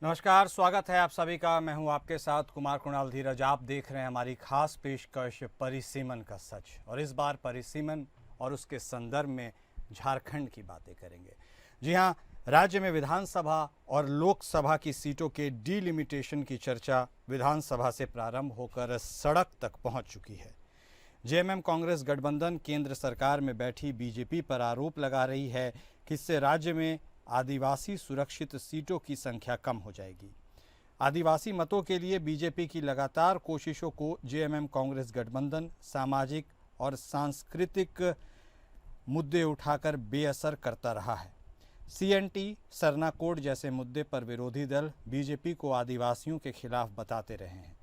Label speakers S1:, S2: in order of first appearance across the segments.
S1: नमस्कार, स्वागत है आप सभी का। मैं हूं आपके साथ कुमार कुणाल धीरज। आप देख रहे हैं हमारी खास पेशकश परिसीमन का सच, और इस बार परिसीमन और उसके संदर्भ में झारखंड की बातें करेंगे। जी हां, राज्य में विधानसभा और लोकसभा की सीटों के डिलिमिटेशन की चर्चा विधानसभा से प्रारंभ होकर सड़क तक पहुंच चुकी है। जेएमएम कांग्रेस गठबंधन केंद्र सरकार में बैठी बीजेपी पर आरोप लगा रही है कि इससे राज्य में आदिवासी सुरक्षित सीटों की संख्या कम हो जाएगी। आदिवासी मतों के लिए बीजेपी की लगातार कोशिशों को जेएमएम कांग्रेस गठबंधन सामाजिक और सांस्कृतिक मुद्दे उठाकर बेअसर करता रहा है। सीएनटी, सरना कोड जैसे मुद्दे पर विरोधी दल बीजेपी को आदिवासियों के खिलाफ बताते रहे हैं।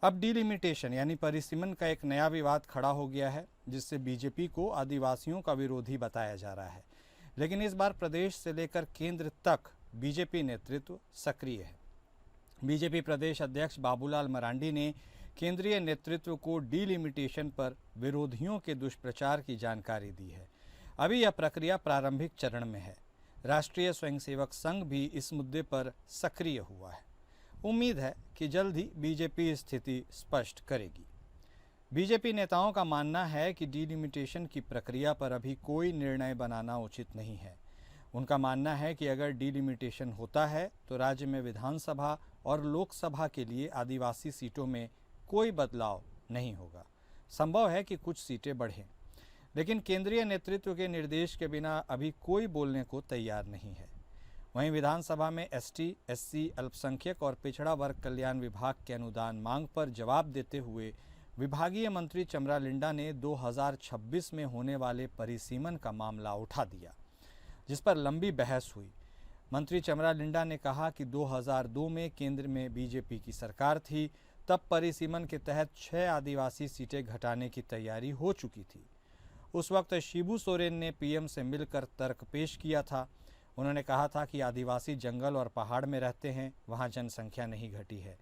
S1: अब डिलिमिटेशन यानी परिसीमन का एक नया विवाद खड़ा हो गया है, जिससे बीजेपी को आदिवासियों का विरोधी बताया जा रहा है। लेकिन इस बार प्रदेश से लेकर केंद्र तक बीजेपी नेतृत्व सक्रिय है। बीजेपी प्रदेश अध्यक्ष बाबूलाल मरांडी ने केंद्रीय नेतृत्व को डिलिमिटेशन पर विरोधियों के दुष्प्रचार की जानकारी दी है। अभी यह प्रक्रिया प्रारंभिक चरण में है। राष्ट्रीय स्वयंसेवक संघ भी इस मुद्दे पर सक्रिय हुआ है। उम्मीद है कि जल्द ही बीजेपी स्थिति स्पष्ट करेगी। बीजेपी नेताओं का मानना है कि डिलिमिटेशन की प्रक्रिया पर अभी कोई निर्णय बनाना उचित नहीं है। उनका मानना है कि अगर डिलिमिटेशन होता है तो राज्य में विधानसभा और लोकसभा के लिए आदिवासी सीटों में कोई बदलाव नहीं होगा। संभव है कि कुछ सीटें बढ़ें, लेकिन केंद्रीय नेतृत्व के निर्देश के बिना अभी कोई बोलने को तैयार नहीं है। वहीं विधानसभा में एसटी, एससी, अल्पसंख्यक और पिछड़ा वर्ग कल्याण विभाग के अनुदान मांग पर जवाब देते हुए विभागीय मंत्री चमरा लिंडा ने 2026 में होने वाले परिसीमन का मामला उठा दिया, जिस पर लंबी बहस हुई। मंत्री चमरा लिंडा ने कहा कि 2002 में केंद्र में बीजेपी की सरकार थी, तब परिसीमन के तहत 6 आदिवासी सीटें घटाने की तैयारी हो चुकी थी। उस वक्त शिबू सोरेन ने पीएम से मिलकर तर्क पेश किया था। उन्होंने कहा था कि आदिवासी जंगल और पहाड़ में रहते हैं, वहाँ जनसंख्या नहीं घटी है।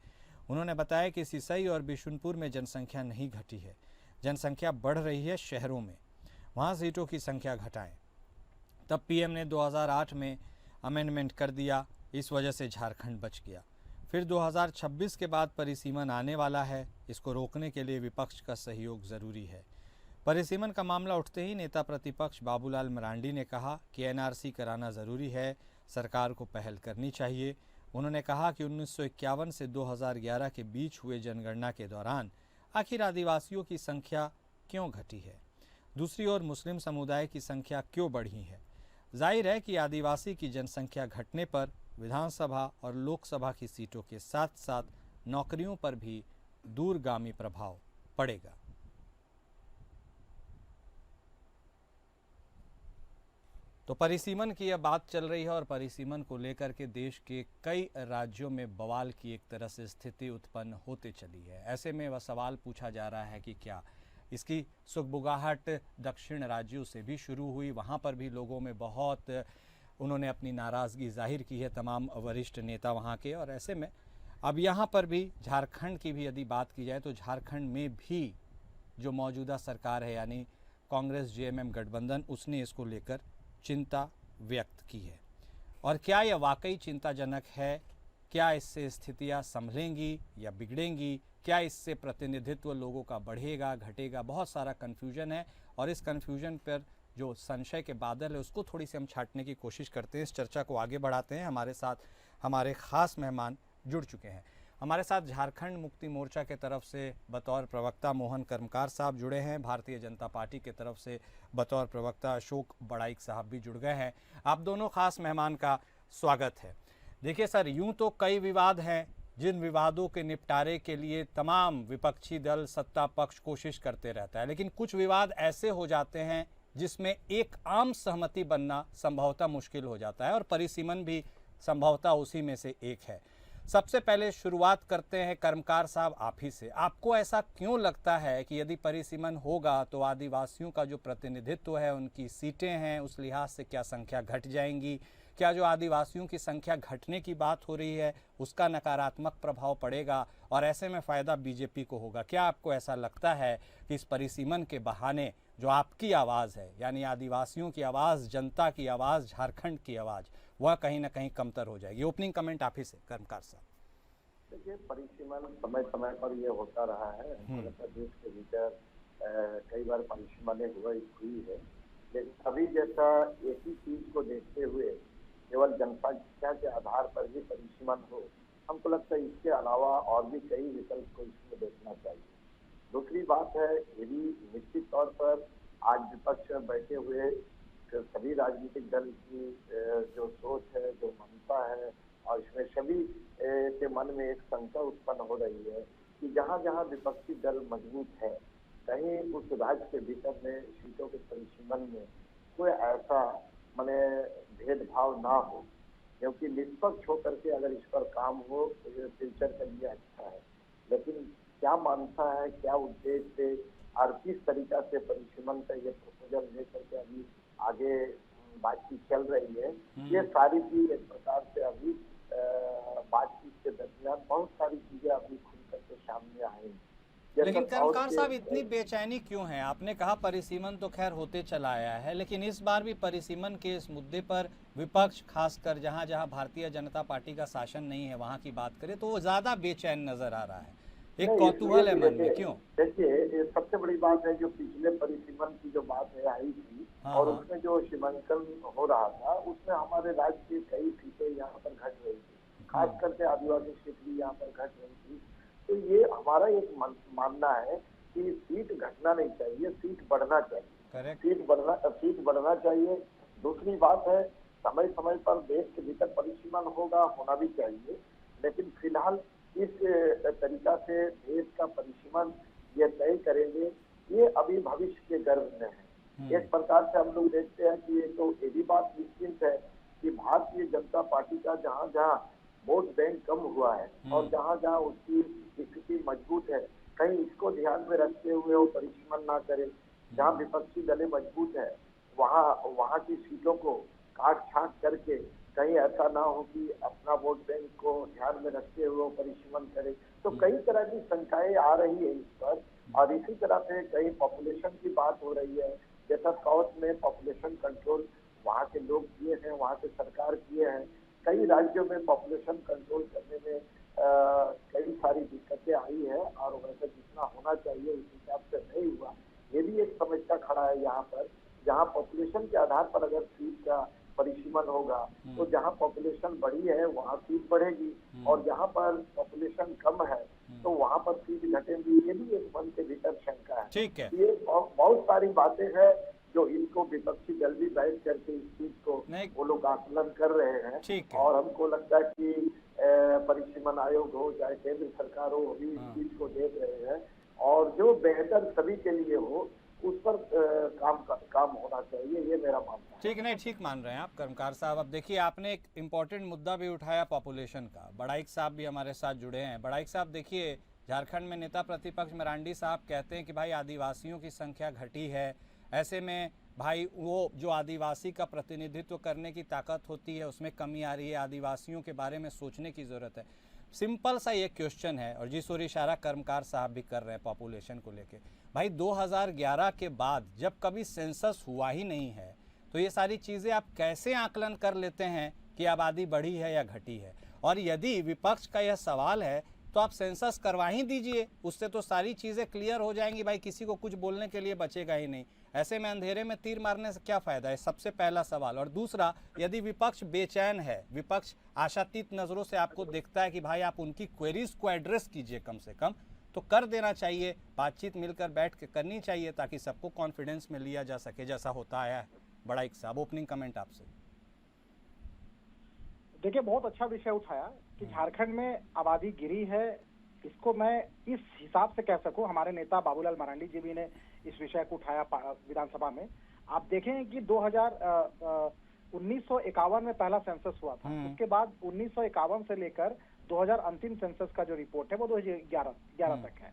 S1: उन्होंने बताया कि सिसई और बिशुनपुर में जनसंख्या नहीं घटी है, जनसंख्या बढ़ रही है शहरों में, वहाँ सीटों की संख्या घटाएं। तब पीएम ने 2008 में अमेंडमेंट कर दिया, इस वजह से झारखंड बच गया। फिर 2026 के बाद परिसीमन आने वाला है, इसको रोकने के लिए विपक्ष का सहयोग ज़रूरी है। परिसीमन का मामला उठते ही नेता प्रतिपक्ष बाबूलाल मरांडी ने कहा कि एनआरसी कराना ज़रूरी है, सरकार को पहल करनी चाहिए। उन्होंने कहा कि 1951 से 2011 के बीच हुए जनगणना के दौरान आखिर आदिवासियों की संख्या क्यों घटी है, दूसरी ओर मुस्लिम समुदाय की संख्या क्यों बढ़ी है। जाहिर है कि आदिवासी की जनसंख्या घटने पर विधानसभा और लोकसभा की सीटों के साथ साथ नौकरियों पर भी दूरगामी प्रभाव पड़ेगा। तो परिसीमन की यह बात चल रही है और परिसीमन को लेकर के देश के कई राज्यों में बवाल की एक तरह से स्थिति उत्पन्न होते चली है। ऐसे में वह सवाल पूछा जा रहा है कि क्या इसकी सुगबुगाहट दक्षिण राज्यों से भी शुरू हुई। वहाँ पर भी लोगों में बहुत उन्होंने अपनी नाराज़गी जाहिर की है, तमाम वरिष्ठ नेता वहाँ के। और ऐसे में अब यहाँ पर भी झारखंड की भी यदि बात की जाए तो झारखंड में भी जो मौजूदा सरकार है यानी कांग्रेस जेएमएम गठबंधन, उसने इसको लेकर चिंता व्यक्त की है। और क्या यह वाकई चिंताजनक है? क्या इससे स्थितियां संभलेंगी या बिगड़ेंगी? क्या इससे प्रतिनिधित्व लोगों का बढ़ेगा, घटेगा? बहुत सारा कन्फ्यूजन है, और इस कन्फ्यूजन पर जो संशय के बादल है उसको थोड़ी सी हम छाटने की कोशिश करते हैं। इस चर्चा को आगे बढ़ाते हैं। हमारे साथ हमारे खास मेहमान जुड़ चुके हैं। हमारे साथ झारखंड मुक्ति मोर्चा के तरफ से बतौर प्रवक्ता मोहन कर्मकार साहब जुड़े हैं। भारतीय जनता पार्टी के तरफ से बतौर प्रवक्ता अशोक बड़ाइक साहब भी जुड़ गए हैं। आप दोनों खास मेहमान का स्वागत है। देखिए सर, यूं तो कई विवाद हैं जिन विवादों के निपटारे के लिए तमाम विपक्षी दल, सत्ता पक्ष कोशिश करते रहता है, लेकिन कुछ विवाद ऐसे हो जाते हैं जिसमें एक आम सहमति बनना संभवतः मुश्किल हो जाता है, और परिसीमन भी संभवतः उसी में से एक है। सबसे पहले शुरुआत करते हैं कर्मकार साहब आप ही से। आपको ऐसा क्यों लगता है कि यदि परिसीमन होगा तो आदिवासियों का जो प्रतिनिधित्व है, उनकी सीटें हैं, उस लिहाज से क्या संख्या घट जाएंगी? क्या जो आदिवासियों की संख्या घटने की बात हो रही है उसका नकारात्मक प्रभाव पड़ेगा और ऐसे में फ़ायदा बीजेपी को होगा? क्या आपको ऐसा लगता है कि इस परिसीमन के बहाने जो आपकी आवाज़ है, यानी आदिवासियों की आवाज़, जनता की आवाज़, झारखंड की आवाज़, वह कहीं ना कहीं कमतर हो जाएगी? ओपनिंग कमेंट आप ही से कर्मकार साहब।
S2: देखिए, परिसीमन समय समय पर ये होता रहा है। मध्य प्रदेश के भीतर कई बार परिसीमनें हुई है, लेकिन अभी जैसा एक ही चीज को देखते हुए केवल जनसंख्या के आधार पर ही परिसीमन हो, हमको लगता है इसके अलावा और भी कई विकल्प को इसमें देखना चाहिए। दूसरी बात है, ये भी निश्चित तौर पर आज विपक्ष में बैठे हुए सभी राजनीतिक दल की जो सोच है, जो मनता है, और इसमें सभी के मन में एक शंका उत्पन्न हो रही है कि जहां जहां विपक्षी दल मजबूत है, कहीं उस राज्य के भीतर में सीटों के परिसीमन में कोई ऐसा माने भेदभाव ना हो, क्योंकि निष्पक्ष होकर के अगर इस पर काम हो तो ये फ्यूचर के लिए अच्छा है। लेकिन क्या मानता है, क्या उद्देश्य से और किस तरीका से परिसीमन का ये प्रपोजल लेकर के अभी आगे बातचीत चल रही है, ये सारी चीज एक प्रकार से अभी बातचीत के दरमियान बहुत सारी चीजें अभी खुल करके सामने आएंगी।
S1: लेकिन कर्मकार साहब, इतनी बेचैनी क्यों है? आपने कहा परिसीमन तो खैर होते चला आया है, लेकिन इस बार भी परिसीमन के इस मुद्दे पर विपक्ष, खासकर जहां जहां भारतीय जनता पार्टी का शासन नहीं है वहां की बात करें तो वो ज्यादा बेचैन नजर आ रहा है। एक कौतूहल है मन में, क्यों?
S2: देखिए, सबसे बड़ी बात है जो पिछले परिसीमन की जो बात है आई थी, और उसमें जो सीमांकन हो रहा था उसमें हमारे राज्य की कई सीटें यहाँ पर घट रही थी, खास करके आदिवासी सीट भी यहाँ पर घट रही थी। तो ये हमारा एक मानना है कि सीट घटना नहीं चाहिए, सीट बढ़ना चाहिए। सीट बढ़ना चाहिए। दूसरी बात है, समय समय पर देश के भीतर परिसीमन होना भी चाहिए, लेकिन फिलहाल इस तरीका से देश का परिसीमन ये तय करेंगे, ये अभी भविष्य के गर्भ में है। एक प्रकार से हम लोग देखते हैं कि ये तो ये भी बात निश्चित है कि भारतीय जनता पार्टी का जहाँ जहाँ वोट बैंक कम हुआ है और जहाँ जहाँ उसकी स्थिति मजबूत है, कहीं इसको ध्यान में रखते हुए वो परिसीमन ना करे। जहाँ विपक्षी दलें मजबूत है, वहाँ की सीटों को काट छांट करके कहीं ऐसा ना हो कि अपना वोट बैंक को ध्यान में रखते हुए परिसीमन करे। तो कई तरह की शंकाएं आ रही है इस पर, और इसी तरह से कई पॉपुलेशन की बात हो रही है। जैसा साउथ में पॉपुलेशन कंट्रोल वहाँ के लोग किए हैं, वहाँ के सरकार किए हैं। कई राज्यों में पॉपुलेशन कंट्रोल करने में कई सारी दिक्कतें आई है, और वैसे जितना होना चाहिए उस हिसाब से नहीं हुआ। ये भी एक समस्या खड़ा है यहाँ पर, जहाँ पॉपुलेशन के आधार पर अगर सीट का परिसीमन होगा तो जहाँ पॉपुलेशन बढ़ी है वहाँ सीट बढ़ेगी, और जहाँ पर पॉपुलेशन कम है तो वहाँ पर सीट घटेगी। ये भी एक मन के भीतर शंका है।
S1: ठीक है,
S2: ये बहुत सारी बातें हैं जो इनको विपक्षी दल भी बैठ करके इस चीज को वो लोग आकलन कर रहे हैं, और हमको लगता है कि परिसीमन आयोग हो चाहे केंद्र सरकार हो, अभी इस चीज को देख रहे हैं, और जो बेहतर सभी के लिए हो उस पर काम होना चाहिए, ये मेरा मानना है।
S1: ठीक, नहीं ठीक मान रहे हैं आप कर्मकार साहब। अब देखिए, आपने एक इम्पोर्टेंट मुद्दा भी उठाया पॉपुलेशन का। बड़ाइक साहब भी हमारे साथ जुड़े हैं। बड़ाइक साहब, देखिए, झारखंड में नेता प्रतिपक्ष मरांडी साहब कहते हैं कि भाई आदिवासियों की संख्या घटी है, ऐसे में भाई वो जो आदिवासी का प्रतिनिधित्व करने की ताकत होती है उसमें कमी आ रही है, आदिवासियों के बारे में सोचने की ज़रूरत है। सिंपल सा ये क्वेश्चन है, और जिस ओर इशारा कर्मकार साहब भी कर रहे हैं पॉपुलेशन को लेके, भाई 2011 के बाद जब कभी सेंसस हुआ ही नहीं है, तो ये सारी चीज़ें आप कैसे आकलन कर लेते हैं कि आबादी बढ़ी है या घटी है? और यदि विपक्ष का यह सवाल है तो आप सेंसस करवा ही दीजिए, उससे तो सारी चीज़ें क्लियर हो जाएंगी भाई, किसी को कुछ बोलने के लिए बचेगा ही नहीं। ऐसे में अंधेरे में तीर मारने से क्या फ़ायदा है? सबसे पहला सवाल। और दूसरा, यदि विपक्ष बेचैन है, विपक्ष आशातीत नज़रों से आपको देखता है कि भाई आप उनकी क्वेरीज को एड्रेस कीजिए कम से कम, तो कर देना चाहिए, बातचीत मिलकर बैठ के करनी चाहिए ताकि सबको कॉन्फिडेंस में लिया जा सके, जैसा होता आया है। बड़ाइक साहब, ओपनिंग कमेंट आपसे।
S3: देखिए, बहुत अच्छा विषय उठाया कि झारखंड में आबादी गिरी है। इसको मैं इस हिसाब से कह सकूं, हमारे नेता बाबूलाल मरांडी जी भी ने इस विषय को उठाया विधानसभा में। आप देखें कि 1951 में पहला सेंसस हुआ था, उसके बाद 1951 से लेकर 2000 अंतिम सेंसस का जो रिपोर्ट है वो 2011 तक है।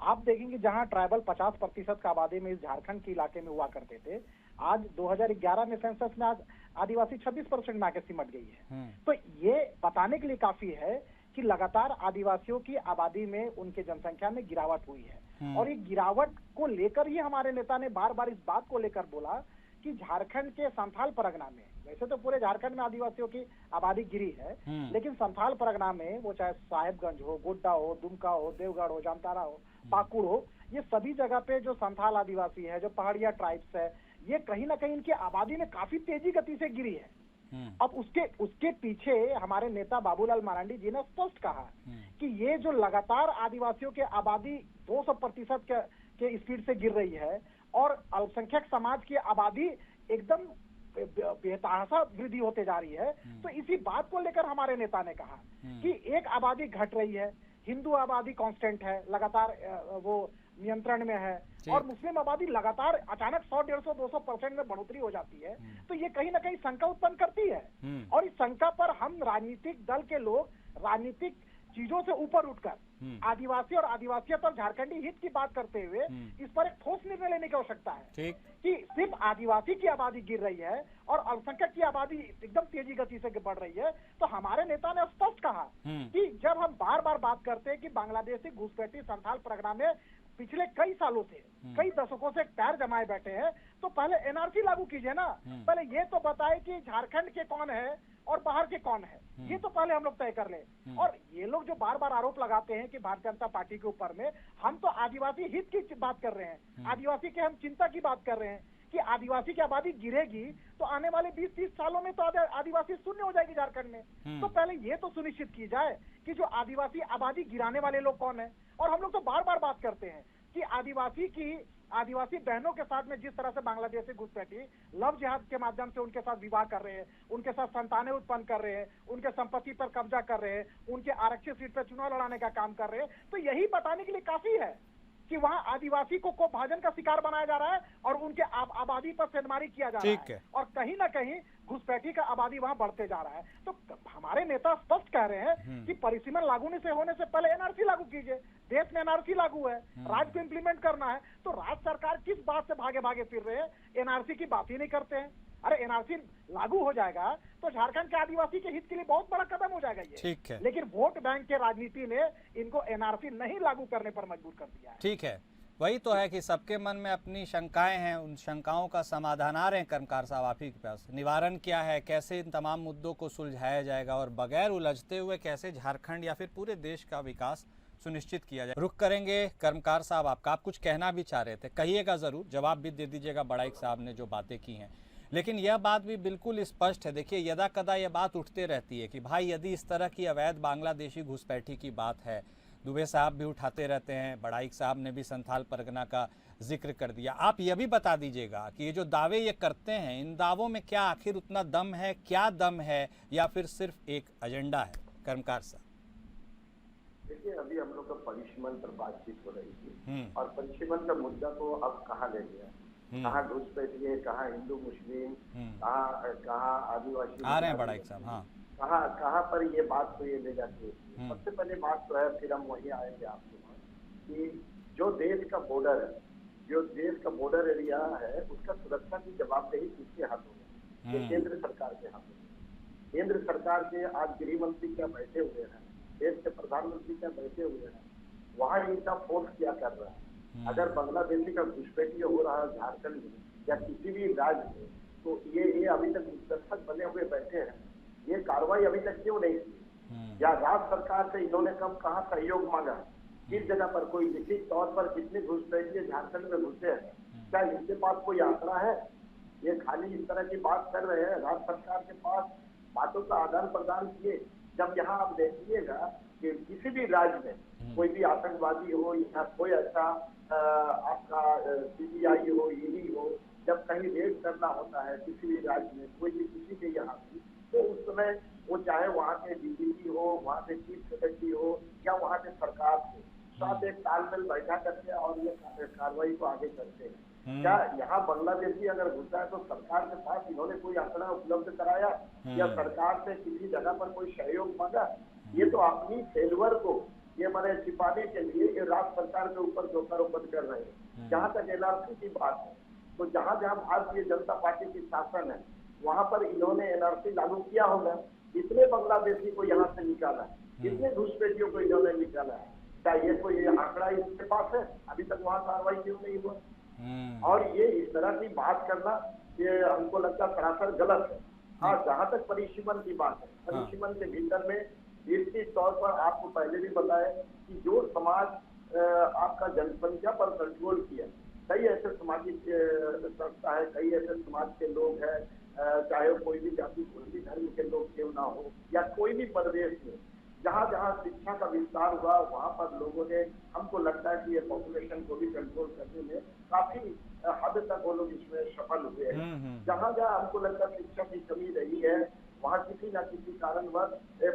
S3: आप देखेंगे जहां ट्राइबल 50% का आबादी में इस झारखंड के इलाके में हुआ करते थे, आज 2011 में सेंसस में आज आदिवासी 26% में आके सिमट गई है। तो ये बताने के लिए काफी है कि लगातार आदिवासियों की आबादी में, उनके जनसंख्या में गिरावट हुई है। और ये गिरावट को लेकर ही हमारे नेता ने बार बार इस बात को लेकर बोला कि झारखंड के संथाल परगना में, वैसे तो पूरे झारखंड में आदिवासियों की आबादी गिरी है, लेकिन संथाल परगना में वो चाहे साहेबगंज हो, गोड्डा हो, दुमका हो, देवगढ़ हो, जामताड़ा हो, पाकुड़ हो, ये सभी जगह पे जो संथाल आदिवासी है, जो पहाड़िया ट्राइब्स है, ये कहीं ना कहीं इनकी आबादी में काफी तेजी गति से गिरी है। अब उसके पीछे हमारे नेता बाबूलाल मरांडी जी ने स्पष्ट कहा कि ये जो लगातार आदिवासियों के आबादी 200% के स्पीड से गिर रही है और अल्पसंख्यक समाज की आबादी एकदम बेतहाशा वृद्धि होते जा रही है, तो इसी बात को लेकर हमारे नेता ने कहा कि एक आबादी घट रही है, हिंदू आबादी कांस्टेंट है, लगातार वो नियंत्रण में है, और मुस्लिम आबादी लगातार अचानक 100, 150, 200% में बढ़ोतरी हो जाती है, तो ये कहीं ना कहीं शंका उत्पन्न करती है। और इस शंका पर हम राजनीतिक दल के लोग राजनीतिक चीजों से ऊपर उठकर आदिवासी और आदिवासियत और झारखंडी हित की बात करते हुए इस पर एक ठोस निर्णय लेने की आवश्यकता है कि सिर्फ आदिवासी की आबादी गिर रही है और अल्पसंख्यक की आबादी एकदम तेजी गति से बढ़ रही है। तो हमारे नेता ने स्पष्ट कहा कि जब हम बार बार बात करते हैं कि बांग्लादेशी घुसपैठी संथाल परगना में पिछले कई सालों से, कई दशकों से पैर जमाए बैठे हैं, तो पहले एनआरसी लागू कीजिए ना। पहले ये तो बताए कि झारखंड के कौन है और बाहर के कौन है, ये तो पहले हम लोग तय कर लें। और ये लोग जो बार बार आरोप लगाते हैं कि भारतीय जनता पार्टी के ऊपर में, हम तो आदिवासी हित की बात कर रहे हैं, आदिवासी के हम चिंता की बात कर रहे हैं कि आदिवासी की आबादी गिरेगी तो आने वाले 20-30 सालों में तो आदिवासी शून्य हो जाएगी झारखंड में। तो पहले ये तो सुनिश्चित की जाए कि जो आदिवासी आबादी गिराने वाले लोग कौन है। और हम लोग तो बार बार बात करते हैं कि आदिवासी बहनों के साथ में जिस तरह से बांग्लादेशी घुसपैठी लव जिहाद के माध्यम से उनके साथ विवाह कर रहे हैं, उनके साथ संतानें उत्पन्न कर रहे हैं, उनके संपत्ति पर कब्जा कर रहे हैं, उनके आरक्षित सीट पर चुनाव लड़ाने का काम कर रहे हैं, तो यही बताने के लिए काफी है कि वहां आदिवासी को भाजन का शिकार बनाया जा रहा है और उनके आबादी पर सेंधमारी किया जा रहा है और कहीं ना कहीं घुसपैठी का आबादी वहां बढ़ते जा रहा है। तो हमारे नेता स्पष्ट कह रहे हैं कि परिसीमन लागू होने से पहले एनआरसी लागू कीजिए। देश में एनआरसी लागू है, राज्य को इंप्लीमेंट करना है, तो राज्य सरकार किस बात से भागे भागे फिर रहे हैं, एनआरसी की बात ही नहीं करते हैं। अरे एनआरसी लागू हो जाएगा तो झारखंड के आदिवासी के हित के लिए बहुत बड़ा कदम हो जाएगा ये।
S1: ठीक है,
S3: लेकिन वोट बैंक के राजनीति ने इनको एनआरसी नहीं लागू करने पर मजबूर कर दिया है।
S1: ठीक है, वही तो है कि सबके मन में अपनी शंकाएं हैं, उन शंकाओं का समाधान आ रहे हैं कर्मकार साहब आप ही के पास। निवारण क्या है, कैसे इन तमाम मुद्दों को सुलझाया जाएगा और बगैर उलझते हुए कैसे झारखंड या फिर पूरे देश का विकास सुनिश्चित किया जाए। रुक करेंगे कर्मकार साहब आपका, आप कुछ कहना भी चाह रहे थे, कहिएगा जरूर, जवाब भी दे दीजिएगा बड़ाइक साहब ने जो बातें की हैं। लेकिन यह बात भी बिल्कुल स्पष्ट है, देखिए यदा कदा यह बात उठते रहती है कि भाई यदि इस तरह की अवैध बांग्लादेशी घुसपैठी की बात है, दुबे साहब भी उठाते रहते हैं, बड़ाइक साहब ने भी संथाल परगना का जिक्र कर दिया, आप यह भी बता दीजिएगा कि ये जो दावे ये करते हैं, इन दावों में क्या आखिर उतना दम है, क्या दम है, या फिर सिर्फ एक एजेंडा है? कर्मकार साहब
S2: देखिए, अभी हम लोग का परिसीमन पर बातचीत हो रही थी और परिसीमन का मुद्दा को अब कहाँ ले गया, कहाँ घुसपैठी है, कहाँ हिंदू मुस्लिम, कहाँ आदिवासी
S1: आ रहे हैं बड़ाइक साहब, हाँ
S2: कहाँ पर ये बात को ये ले जाती है। सबसे पहले बात तो है, फिर हम वहीं आएंगे आपके पास, कि जो देश का बॉर्डर है, जो देश का बॉर्डर एरिया है, उसका सुरक्षा की जवाबदेही किसके हाथों में? ये केंद्र सरकार के हाथों में। केंद्र सरकार के आज गृह मंत्री क्या बैठे हुए हैं, देश के प्रधानमंत्री क्या बैठे हुए हैं, वहाँ इनका फोर्स क्या कर रहा है? अगर बांग्लादेशी का घुसपैठी हो रहा है झारखंड में या किसी भी राज्य में, तो ये अभी तक निष्पक्ष बने हुए बैठे हैं, ये कार्रवाई अभी तक क्यों नहीं की? या राज्य सरकार से इन्होंने कब कहाँ सहयोग मांगा, किस जगह पर, कोई लिखित तौर पर कितने घुसपैठी झारखंड में घुसे हैं, क्या इनके पास कोई आंकड़ा है? ये खाली इस तरह की बात कर रहे हैं, राज्य सरकार के पास बातों का आदान प्रदान किए। जब यहाँ आप देखिएगा कि किसी भी राज्य में कोई भी आतंकवादी हो या कोई ऐसा आपका सीबीआई हो, ईडी हो, जब कहीं रेड करना होता है किसी भी राज्य में, कोई भी किसी के यहाँ भी, तो उस समय वो चाहे वहाँ के डीजीपी हो, वहाँ के चीफ सेक्रेटरी हो या वहाँ के सरकार हो, साथ एक तालमेल बैठा करते हैं और ये कार्रवाई को आगे करते हैं। क्या यहाँ बांग्लादेशी अगर घुसा है तो सरकार के पास इन्होंने कोई आंकड़ा उपलब्ध कराया या सरकार से किसी जगह पर कोई सहयोग मांगा? ये तो अपनी फेलवर को ये मैंने छिपाने के लिए ये राज्य सरकार के ऊपर दोषारोपण कर रहे हैं। जहाँ तक एनआरसी की बात है, तो जहाँ जहाँ भारतीय जनता पार्टी की शासन है वहां पर इन्होंने एनआरसी लागू किया होगा। कितने बांग्लादेशी को यहाँ से निकाला है, कितने घुसपैठियों को इन्होंने निकाला है, क्या ये कोई आंकड़ा इसके पास है? अभी तक वहाँ कार्रवाई क्यों नहीं हुआ? और ये इस तरह की बात करना ये हमको लगता सरासर गलत है। हाँ, जहाँ तक परिसीमन की बात है, परिसीमन के भीतर में निश्चित तौर पर आपको पहले भी बताया कि जो समाज आपका जनसंख्या पर कंट्रोल किया, कई ऐसे सामाजिक संस्था है, कई ऐसे समाज के लोग हैं, चाहे कोई भी जाति कोई भी धर्म के लोग क्यों ना हो, या कोई भी प्रदेश में जहाँ जहाँ शिक्षा का विस्तार हुआ वहाँ पर लोगों ने, हमको लगता है कि ये पॉपुलेशन को भी कंट्रोल करने में काफी हद तक वो लोग इसमें सफल हुए हैं। जहाँ जहाँ हमको लगता है शिक्षा की कमी रही है वहाँ किसी न किसी कारणवश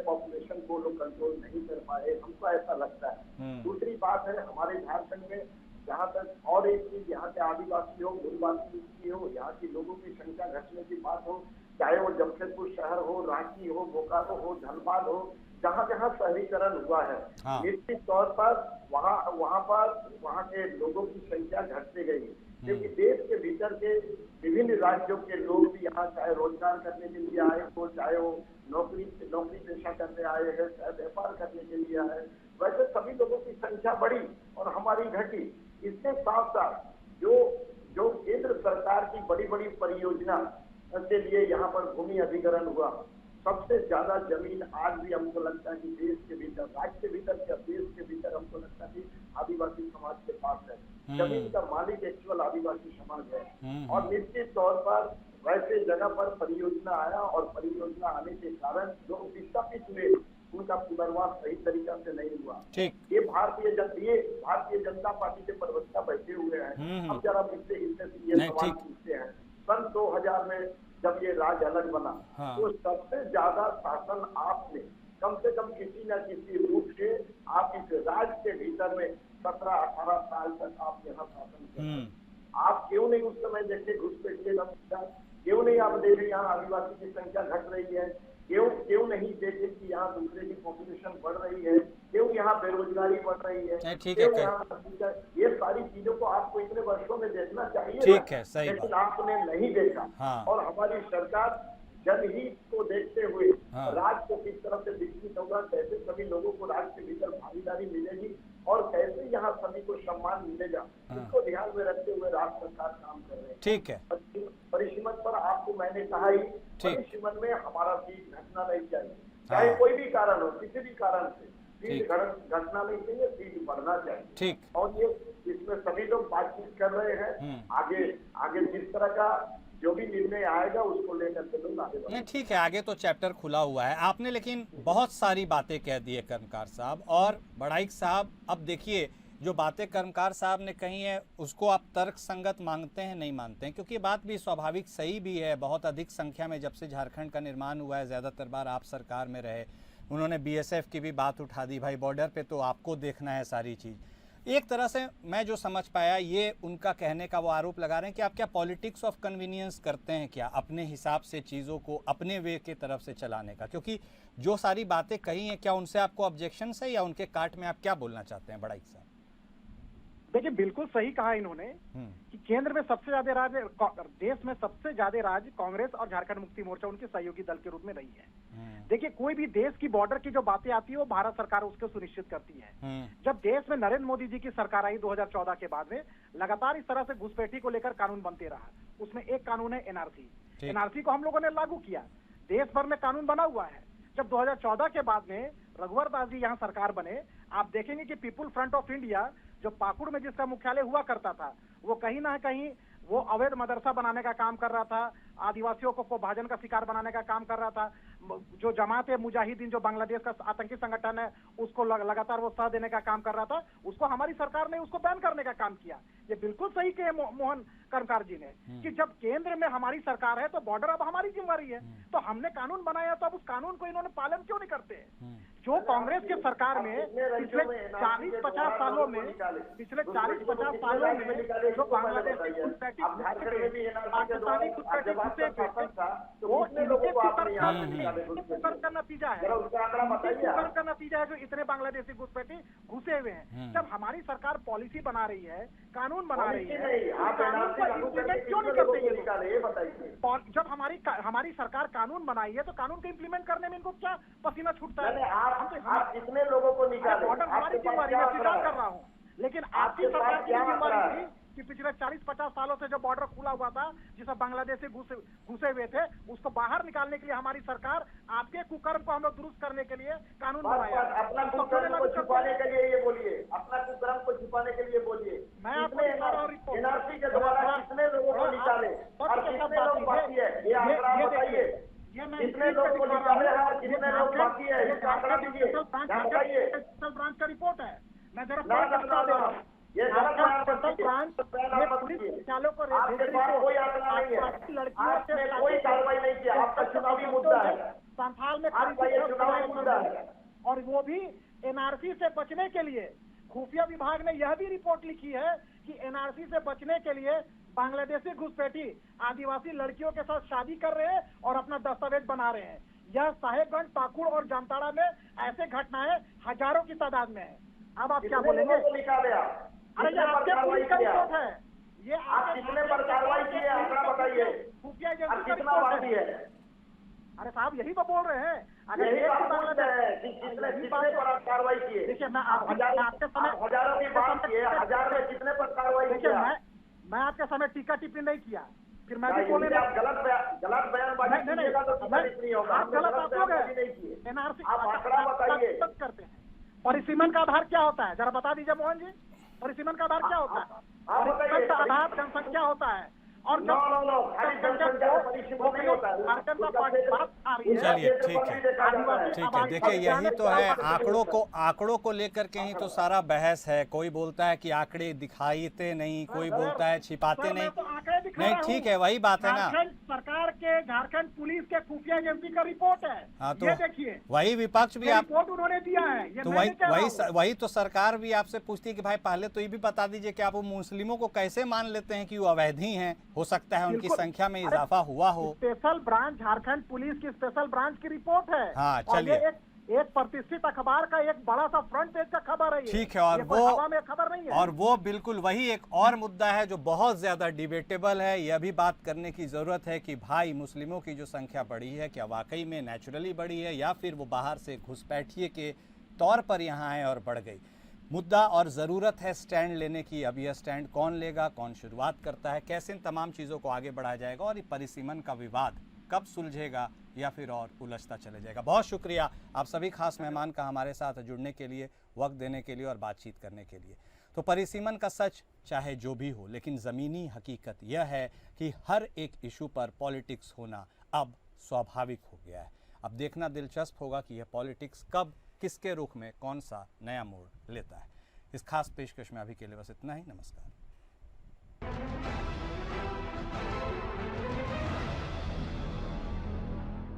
S2: पॉपुलेशन को लोग कंट्रोल नहीं कर पाए, हमको ऐसा लगता है। दूसरी बात है हमारे झारखंड में जहाँ तक, और एक चीज, यहाँ के आदिवासी हो, मूलवासी हो, यहाँ की लोगों की संख्या घटने की बात हो, चाहे वो जमशेदपुर शहर हो, रांची हो, बोकारो हो, धनबाद हो, जहाँ जहाँ शहरीकरण हुआ है, निश्चित तौर पर वहाँ के लोगों की संख्या घटती गई है। क्योंकि देश के भीतर के विभिन्न राज्यों के लोग भी यहाँ चाहे रोजगार करने के लिए आए हो, चाहे वो नौकरी पेशा करने आए हैं, चाहे व्यापार करने के लिए आए, वैसे सभी लोगों की संख्या बढ़ी और हमारी घटी। इसके साथ साथ जो केंद्र सरकार की बड़ी बड़ी परियोजना के लिए यहाँ पर भूमि अधिग्रहण हुआ, सबसे ज्यादा जमीन आज भी हमको लगता है कि देश के भीतर, राज्य के भीतर या देश के भीतर हमको लगता है कि आदिवासी समाज के पास है। जमीन का मालिक एक्चुअल आदिवासी समाज है। और निश्चित तौर पर वैसे जगह पर परियोजना आया और परियोजना आने के कारण जो विस्थापित हुए उनका पुनर्वास सही तरीका से नहीं हुआ। ये भारतीय जनता पार्टी के प्रवक्ता बैठे हुए हैं। अब जरा मुझसे ये सवाल पूछते हैं, सन 2000 में जब ये राज्य अलग बना, तो सबसे ज्यादा शासन आपने कम से कम किसी न किसी रूप से आप इस राज्य के भीतर में 17-18 साल तक आप यहाँ शासन कर, आप क्यों नहीं उस समय देखे घुसपैठिए का मुद्दा, क्यों नहीं आप देखे यहाँ आदिवासी की संख्या घट रही है, क्यों नहीं देखे कि यहाँ दूसरे की पॉपुलेशन बढ़ रही है, क्यों यहाँ बेरोजगारी बढ़ रही है, क्यों यहाँ, ये सारी चीजों को आपको इतने वर्षों में देखना चाहिए।
S1: ठीक है, सही
S2: लेकिन आपने नहीं देखा। और हमारी सरकार जनहित को देखते हुए राज्य को किस तरह से विकसित होगा, कैसे सभी लोगों को राज्य के भीतर भागीदारी मिलेगी और कैसे यहाँ सभी को सम्मान मिलेगा, इसको ध्यान में रखते हुए राज्य सरकार काम कर रहे हैं।
S1: ठीक है।
S2: परिसीमन पर आपको मैंने कहा ही, परिसीमन में हमारा सीट घटना नहीं चाहिए, चाहे कोई भी कारण हो, किसी भी कारण से सीट घटना नहीं चाहिए, सीट बढ़ना चाहिए।
S1: ठीक।
S2: और ये इसमें सभी लोग बातचीत कर रहे हैं। आगे जिस तरह का जो भी निर्णय आएगा उसको लेकर के लोग आगे बढ़ेंगे।
S1: ठीक है, आगे तो चैप्टर खुला हुआ है। आपने लेकिन बहुत सारी बातें कह दी है कर्मकार साहब और बड़ाइक साहब। अब देखिए, जो बातें कर्मकार साहब ने कही है उसको आप तर्क संगत मांगते हैं, नहीं मानते हैं? क्योंकि बात भी स्वाभाविक सही भी है। बहुत अधिक संख्या में जब से झारखंड का निर्माण हुआ है, ज़्यादातर बार आप सरकार में रहे, उन्होंने बीएसएफ की भी बात उठा दी। भाई बॉर्डर पे तो आपको देखना है सारी चीज़। एक तरह से मैं जो समझ पाया, ये उनका कहने का वो आरोप लगा रहे हैं कि आप क्या पॉलिटिक्स ऑफ कन्वीनियंस करते हैं क्या, अपने हिसाब से चीज़ों को अपने वे के तरफ से चलाने का? क्योंकि जो सारी बातें कही हैं, क्या उनसे आपको ऑब्जेक्शन है या उनके काट में आप क्या बोलना चाहते हैं बड़ाइक साहब?
S3: देखिए, बिल्कुल सही कहा इन्होंने कि केंद्र में सबसे ज्यादा राज, देश में सबसे ज्यादा राज कांग्रेस और झारखंड मुक्ति मोर्चा उनके सहयोगी दल के रूप में रही है। देखिए, कोई भी देश की बॉर्डर की जो बातें आती है वो भारत सरकार उसको सुनिश्चित करती है। जब देश में नरेंद्र मोदी जी की सरकार आई 2014 के बाद में, लगातार इस तरह से घुसपैठी को लेकर कानून बनते रहा। उसमें एक कानून है एनआरसी। एनआरसी को हम लोगों ने लागू किया, देश भर में कानून बना हुआ है। जब 2014 के बाद में रघुवर दास जी यहाँ सरकार बने, आप देखेंगे कि पीपुल फ्रंट ऑफ इंडिया जो पाकुड़ में जिसका मुख्यालय हुआ करता था, वो कहीं ना कहीं वो अवैध मदरसा बनाने का काम कर रहा था, आदिवासियों को भाजन का शिकार बनाने का काम कर रहा था। जो जमात है मुजाहिदीन, जो बांग्लादेश का आतंकी संगठन है, उसको लगातार वो साथ देने का काम कर रहा था। उसको हमारी सरकार ने उसको बैन करने का काम किया। ये बिल्कुल सही कहे मोहन कर्मकार जी ने कि जब केंद्र में हमारी सरकार है तो बॉर्डर अब हमारी जिम्मेदारी है। तो हमने कानून बनाया, तो अब उस कानून को इन्होंने पालन क्यों नहीं करते? जो कांग्रेस की सरकार में पिछले 40-50 सालों में जो बांग्लादेशी घुसपैठी पाकिस्तानी घुसपैठी घुसे वो इनके
S2: आपने यहाँ से निकाले
S3: कुकर का नतीजा है,
S2: जरा उसका आंकड़ा बताइए
S3: कुकर
S2: आप।
S3: का नतीजा है जो इतने बांग्लादेशी घुसपैठी घुसे हुए हैं। जब हमारी सरकार पॉलिसी बना रही है, कानून बना रही
S2: पॉलिसी
S3: है,
S2: नहीं,
S3: तो
S2: आप
S3: कानून
S2: NRC
S3: को
S2: लागू करके
S3: इम्प्लीमेंट क्यों नहीं
S2: कितने लोगों
S3: करते
S2: को
S3: ये?
S2: निकाले, ये बताइए।
S3: जब हमारी सरकार कानून बनाई है तो कानून को इम्प्लीमेंट करने में इनको क्या पसीना छूटता है?
S2: आप कितने लोगों को निकाले?
S3: ऑर्डर हमारी
S2: आपके पास
S3: जिम्मेवारी
S2: क्या
S3: मैं स्वीकार
S2: आंकड़ा
S3: कर रहा हूँ, लेकिन आपकी
S2: आपके पास
S3: सरकार की
S2: क्या
S3: जिम्मेवारी
S2: आंकड़ा
S3: थी कि पिछले 40-50 सालों से जो बॉर्डर खुला हुआ था, जिसमें बांग्लादेशी घुसे हुए थे, उसको बाहर निकालने के लिए हमारी सरकार आपके कुकर्म को हम लोग दुरुस्त करने के लिए कानून बनाया।
S2: अपना कुकर्म को छुपाने के लिए ये बोलिए, अपना कुकर्म को छुपाने के लिए बोलिए।
S3: मैं आपको दिखा रहा हूँ रिपोर्ट।
S2: एनआरसी के द्वारा कितने लोगों को निकाले और कितने लोग बाकी है, ये आंकड़ा बताइए। कितने लोग को निकाले हैं और कितने लोग बाकी है, इसका आंकड़ा दीजिए, बताइए।
S3: स्पेशल ब्रांच का रिपोर्ट है, मैं जरा
S2: ये गलत बयान
S3: पुलिस मुख्यालयों को
S2: आपके पास कोई आंकड़ा नहीं है, आपने कोई कार्रवाई नहीं किया, आपका चुनावी मुद्दा है,
S3: संथाल में
S2: आपका ये चुनावी मुद्दा है।
S3: और वो भी एनआरसी से बचने के लिए। खुफिया विभाग ने यह भी रिपोर्ट लिखी है कि एनआरसी से बचने के लिए बांग्लादेशी घुसपैठी आदिवासी लड़कियों के साथ शादी कर रहे हैं और अपना दस्तावेज बना रहे हैं। यह साहेबगंज, पाकुड़ और जामताड़ा में ऐसे घटनाएं हजारों की तादाद में है। अब आप क्या बोलेंगे? अरे ये आपके पुलिस का रिपोर्ट है, ये
S2: आप कितने पर कार्रवाई किए, आंकड़ा बताइए।
S3: खुफिया एजेंसी का
S2: कितना
S3: रिपोर्ट
S2: बाकी है?
S3: अरे साहब यही तो बोल रहे हैं। अगर
S2: यही
S3: एक
S2: बात
S3: भी
S2: पूछते हैं कि कितने पर आप कार्रवाई किए?
S3: देखिए मैं आपके
S2: हजारों की बात किए, हजार में कितने पर कार्रवाई
S3: देखिए
S2: किया?
S3: मैं आपके समय टीका टिप्पणी नहीं किया, फिर मैं भी
S2: नहीं,
S3: बोले
S2: आप गलत बयानबाजी कीजिएगा तो टिप्पणी नहीं होगा।
S3: आप गलत आप हो
S2: बयानबाजी
S3: गए।
S2: नहीं किए।
S3: एनआरसी
S2: आप आंकड़ा बताइए।
S3: करते हैं। परिसीमन का आधार क्या होता है, जरा बता दीजिए मोहन जी। परिसीमन का आधार क्या होता है?
S2: आप बताइए।
S3: परिसीमन का आधार जनसंख्या होता है और
S2: नो खाली जनसंख्या का परिसीमन नहीं होता है।
S1: चलिए ठीक है, देखिए यही तो है, आंकड़ों को लेकर के ही तो सारा बहस है। कोई बोलता है कि आंकड़े दिखाते नहीं, कोई बोलता है छिपाते नहीं। नहीं ठीक है, वही बात है ना।
S3: सरकार के झारखंड पुलिस के खुफिया एजेंसी का रिपोर्ट है।
S1: हाँ तो
S3: ये देखिए,
S1: वही विपक्ष भी आप
S3: रिपोर्ट उन्होंने दिया है। ये
S1: तो
S3: मैं नहीं कह रहा हूँ।
S1: वही तो सरकार भी आपसे पूछती है कि भाई पहले तो ये भी बता दीजिए कि आप वो मुस्लिमों को कैसे मान लेते हैं कि वो अवैधी हैं। हो सकता है उनकी
S3: बिल्कुल।
S1: संख्या में इजाफा हुआ हो।
S3: स्पेशल ब्रांच, झारखंड पुलिस की स्पेशल ब्रांच की रिपोर्ट है।
S1: हाँ,
S3: और
S1: चलिए।
S3: ये एक प्रतिष्ठित अखबार का एक बड़ा सा फ्रंट पेज का खबर है ये।
S1: ठीक है, और
S3: ये कोई हवा में खबर नहीं है।
S1: और वो बिल्कुल वही एक और मुद्दा है जो बहुत ज्यादा डिबेटेबल है। यह भी बात करने की जरूरत है कि भाई मुस्लिमों की जो संख्या बढ़ी है, क्या वाकई में नेचुरली बढ़ी है या फिर वो बाहर से घुसपैठिए के तौर पर यहाँ आए और बढ़ गई। मुद्दा और ज़रूरत है स्टैंड लेने की। अब यह स्टैंड कौन लेगा, कौन शुरुआत करता है, कैसे इन तमाम चीज़ों को आगे बढ़ाया जाएगा और ये परिसीमन का विवाद कब सुलझेगा या फिर और उलझता चले जाएगा। बहुत शुक्रिया आप सभी खास मेहमान का हमारे साथ जुड़ने के लिए, वक्त देने के लिए और बातचीत करने के लिए। तो परिसीमन का सच चाहे जो भी हो, लेकिन ज़मीनी हकीकत यह है कि हर एक इशू पर पॉलिटिक्स होना अब स्वाभाविक हो गया है। अब देखना दिलचस्प होगा कि यह पॉलिटिक्स कब किसके रुख में कौन सा नया मोड़ लेता है। इस खास पेशकश में अभी के लिए बस इतना ही। नमस्कार।